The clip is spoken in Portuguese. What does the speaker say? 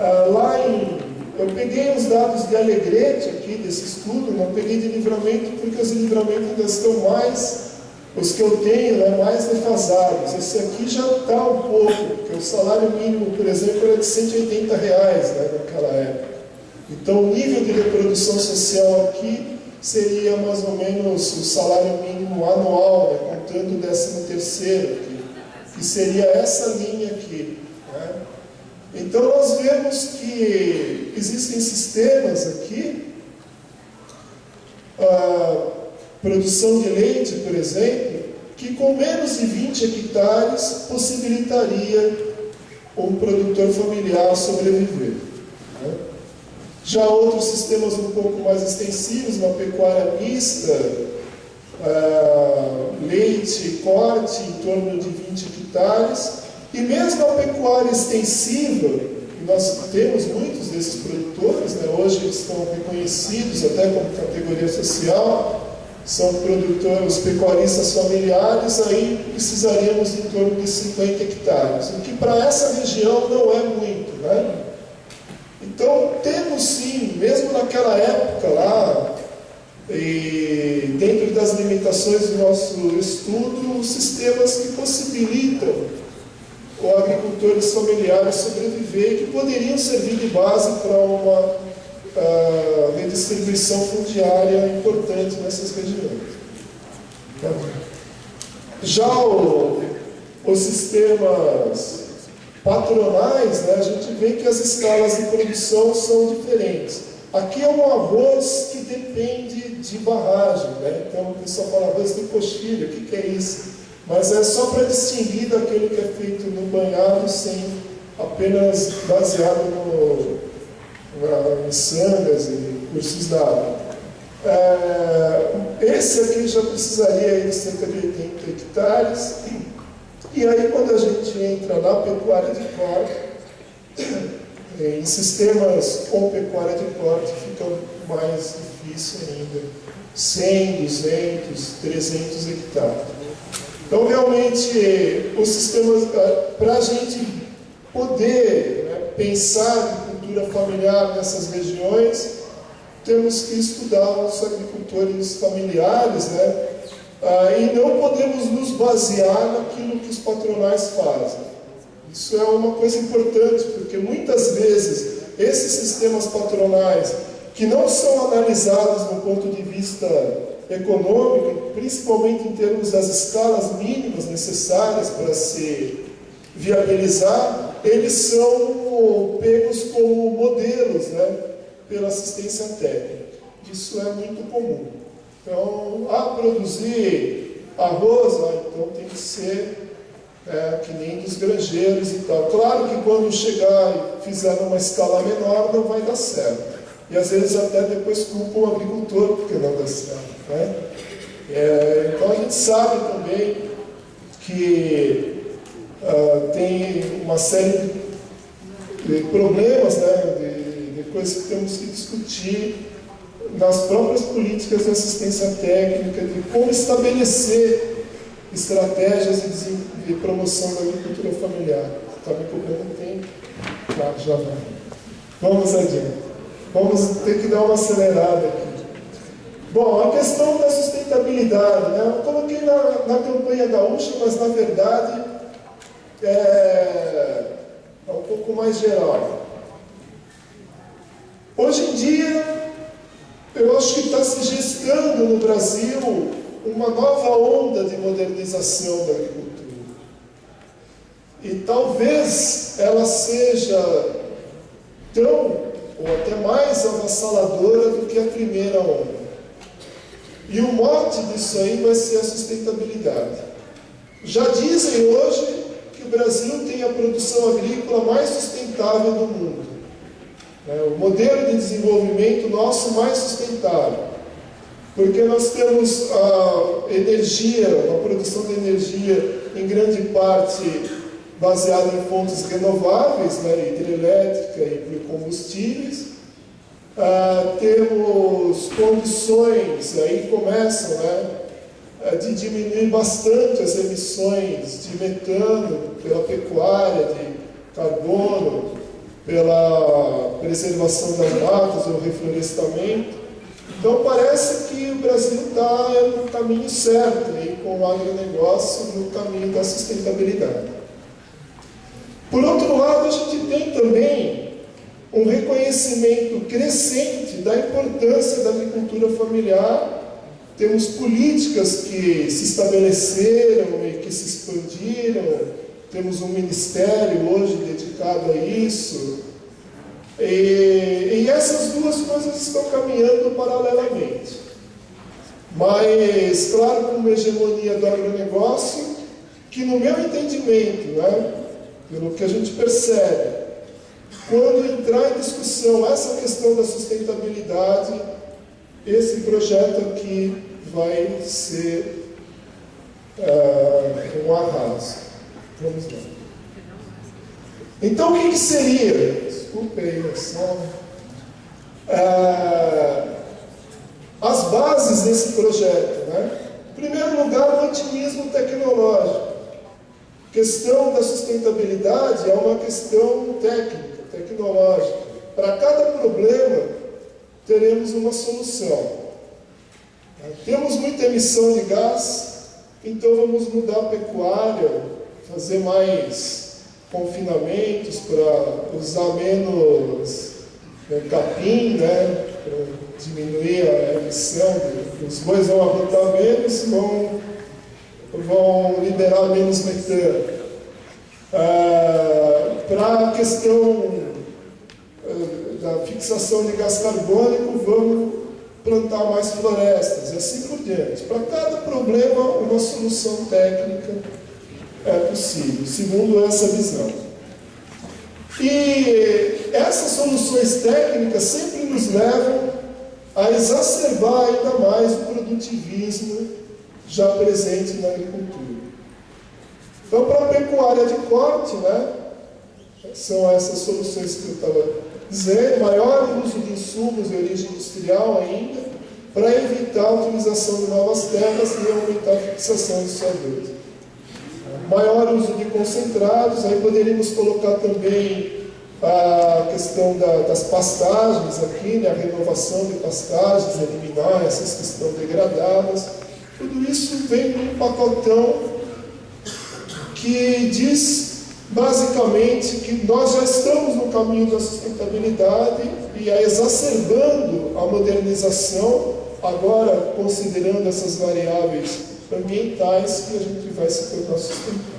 Eu peguei os dados de Alegrete aqui, desse estudo, não peguei de Livramento, porque os de Livramento ainda estão mais, os que eu tenho, né, mais defasados. Esse aqui já está um pouco, porque o salário mínimo, por exemplo, era de R$180, né, naquela época. Então, o nível de reprodução social aqui seria mais ou menos o salário mínimo anual, né, contando o 13º aqui, que seria essa linha aqui, né? Então, nós vemos que existem sistemas aqui, produção de leite, por exemplo, que com menos de 20 hectares possibilitaria um produtor familiar sobreviver, né? Já outros sistemas um pouco mais extensivos, uma pecuária mista, leite e corte em torno de 20 hectares, e mesmo a pecuária extensiva, e nós temos muitos desses produtores, né, hoje eles estão reconhecidos até como categoria social, são produtores, pecuaristas familiares, aí precisaríamos em torno de 50 hectares, o que para essa região não é muito, né? Então, temos sim, mesmo naquela época lá, e dentro das limitações do nosso estudo, sistemas que possibilitam os agricultores familiares sobreviver e que poderiam servir de base para uma redistribuição fundiária importante nessas regiões. Já os sistemas patronais, né, a gente vê que as escalas de produção são diferentes. Aqui é um arroz que depende de barragem, né? Então o pessoal fala arroz de coxilha, o que é isso? Mas é só para distinguir daquele que é feito no banhado, sem apenas baseado em sangas e cursos d'água. Esse aqui já precisaria de cerca de 80 hectares. E aí, quando a gente entra na pecuária de corte, em sistemas com pecuária de corte, fica mais difícil ainda. 100, 200, 300 hectares. Então, realmente, os sistemas, para a gente poder, né, pensar em cultura familiar nessas regiões, temos que estudar os agricultores familiares, né? E não podemos nos basear naquilo que os patronais fazem. Isso é uma coisa importante, porque muitas vezes esses sistemas patronais, que não são analisados do ponto de vista econômico, principalmente em termos das escalas mínimas necessárias para se viabilizar, eles são pegos como modelos, né, pela assistência técnica. Isso é muito comum. Então, produzir arroz, então tem que ser que nem dos granjeiros e tal. Claro que quando chegar e fizer numa escala menor, não vai dar certo. E às vezes até depois culpam o agricultor porque não dá certo, né? Então a gente sabe também que tem uma série de problemas, né, de coisas que temos que discutir nas próprias políticas de assistência técnica, de como estabelecer estratégias de promoção da agricultura familiar. Está me cobrando tempo? Claro, já vai. Vamos adiante. Vamos ter que dar uma acelerada aqui. Bom, a questão da sustentabilidade, né? Eu coloquei na campanha gaúcha, mas na verdade é um pouco mais geral. Hoje em dia, eu acho que está se gestando no Brasil uma nova onda de modernização da agricultura. E talvez ela seja tão, ou até mais avassaladora do que a primeira onda. E o mote disso aí vai ser a sustentabilidade. Já dizem hoje que o Brasil tem a produção agrícola mais sustentável do mundo. O modelo de desenvolvimento nosso mais sustentável. Porque nós temos a energia, a produção de energia, em grande parte baseada em fontes renováveis, né, hidrelétrica e biocombustíveis. Temos condições, aí começam, né, de diminuir bastante as emissões de metano pela pecuária, de carbono, pela preservação das matas, o reflorestamento. Então parece que o Brasil está no caminho certo, aí, com o agronegócio no caminho da sustentabilidade. Por outro lado, a gente tem também um reconhecimento crescente da importância da agricultura familiar. Temos políticas que se estabeleceram e que se expandiram, temos um ministério hoje dedicado a isso, e essas duas coisas estão caminhando paralelamente. Mas, claro, com uma hegemonia do agronegócio, que no meu entendimento, né, pelo que a gente percebe, quando entrar em discussão essa questão da sustentabilidade, esse projeto aqui vai ser um arraso. Vamos lá. Então, o que seria? Desculpe aí, as bases desse projeto, né? Em primeiro lugar, o otimismo tecnológico. A questão da sustentabilidade é uma questão técnica, tecnológica. Para cada problema, teremos uma solução. Temos muita emissão de gás, então vamos mudar a pecuária, fazer mais confinamentos para usar menos capim, né, para diminuir a emissão. Os bois vão arrotar menos, vão liberar menos metano. Para a questão da fixação de gás carbônico, vamos plantar mais florestas, e assim por diante. Para cada problema, uma solução técnica é possível, segundo essa visão. E essas soluções técnicas sempre nos levam a exacerbar ainda mais o produtivismo já presente na agricultura. Então, para a pecuária de corte, né, são essas soluções que eu estava dizendo: maior uso de insumos de origem industrial ainda, para evitar a utilização de novas terras e aumentar a fixação de CO2. Maior uso de concentrados, aí poderíamos colocar também a questão das pastagens aqui, né, a renovação de pastagens, eliminar essas que estão degradadas. Tudo isso vem num pacotão que diz basicamente que nós já estamos no caminho da sustentabilidade e exacerbando a modernização, agora considerando essas variáveis ambientais, que a gente vai se tornar sustentável.